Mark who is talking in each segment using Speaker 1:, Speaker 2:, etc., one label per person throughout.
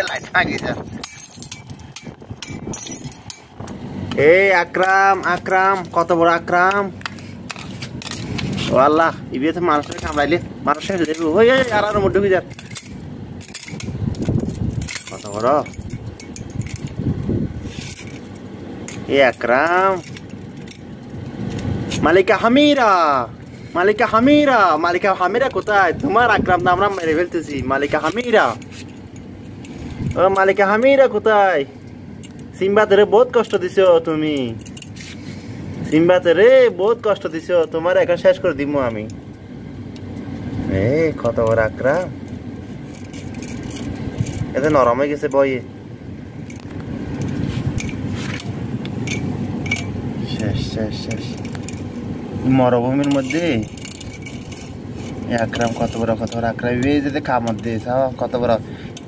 Speaker 1: light ভাঙি যা এই আকরাম আকরাম কত বড় আকরাম ও আল্লাহ ইবিতে মানুষের কামড়াইলে মানুষের দেখবো ওই আর মধ্যে ঢুকে যা কত বড় এই আকরাম মালিকা হামিরা মালিকা হামিরা মালিকা হামিরা কোথায় তোমার আকরাম তো আমরা মেরে ফেলতেছি মালিকা হামিরা ও মালিকা হামিরা কোথায় সিম্বা তেরে বহুত কষ্ট দিছো তুমি সিম্বা তেরে বহুত কষ্ট দিছো তোমার এখন শেষ করে দিব আমি কত বড় আকরাম এতে নরম হয়ে গেছে বয়ে শেষ শেষ শেষ মরুভূমির মধ্যে আকরাম কত বড় আকরাম এই যে কামড় দিয়েছে কত বড়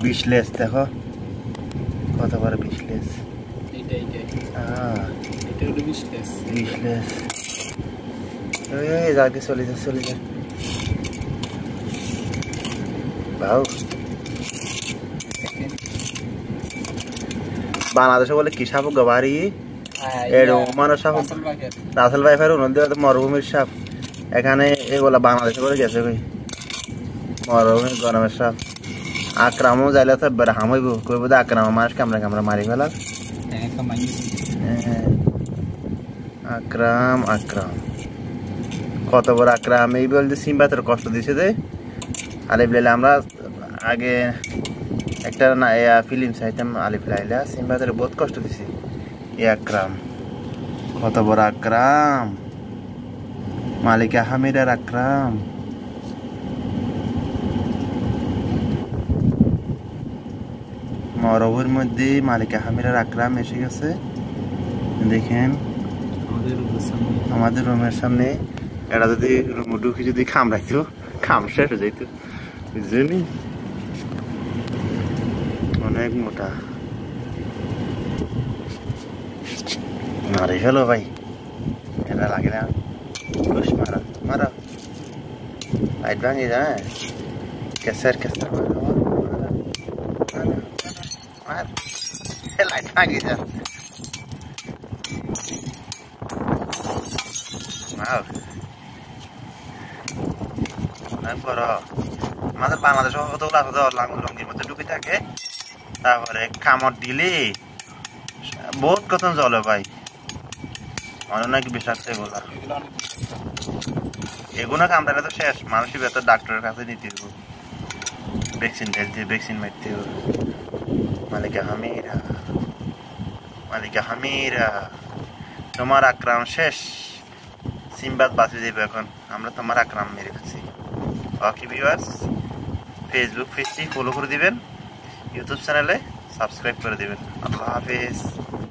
Speaker 1: বিষলেস দেখো কত বড় বিষলেস চলে যা চলে যা বাংলাদেশে বলে কি সাপ গবারি রাসেল ভাই ফের মরুভূমির সাপ এখানে এগুলা বাংলাদেশে বলে গেছে ভাই মরুভূমির গরমের সাপ আকরামও যাইলে তো হাম হইব কইব আকরাম মানুষ কামড়া কামড়া মারি ফেলা আকরাম আকরাম কত বড় আকরাম এই বলতে সিম্বাতের কষ্ট দিছে দে আলিফ লাইলা আমরা আগে একটা না ফিল্ম চাইতাম আলিফ লাইলা সিম্বাতের বহুত কষ্ট দিছে এই আকরাম কত বড় আকরাম মালিকা হামিদার আকরাম মরুভূমির মধ্যে মালিকা হামিদার আকরাম এসে গেছে দেখেন আমাদের রুমের সামনে এটা যদি রুম ঢুকি যদি কামড়াইতো কাম শেষ হয়ে যাইতো বুঝলি অনেক মোটা মারি ফেলো ভাই এটা লাগে না মারা মারা লাইট ভাঙি যায় কেসার কেসার মার লাইট ভাঙি যা আমাদের বাংলাদেশ লঙ্গির মধ্যে ঢুকে থাকে তারপরে কামড় দিলে বহুত কথা জলে ভাই অনেক নাকি বিষাক্ত এগুলো কামড়ালে তো শেষ মানুষের ভেতর ডাক্তারের কাছে নিতে হবে ভ্যাকসিন ঢেলতে ভ্যাকসিন মারতে হবে মালিকা হামিরা মালিকা হামিরা তোমার আকরাম শেষ সিম্বাদ বাঁচিয়ে দেবে এখন আমরা তোমার আকরাম মেরে ফেলছি ওকে ভিউয়ার্স ফেসবুক পেজটি ফলো করে দিবেন ইউটিউব চ্যানেলে সাবস্ক্রাইব করে দিবেন আল্লাহ হাফেজ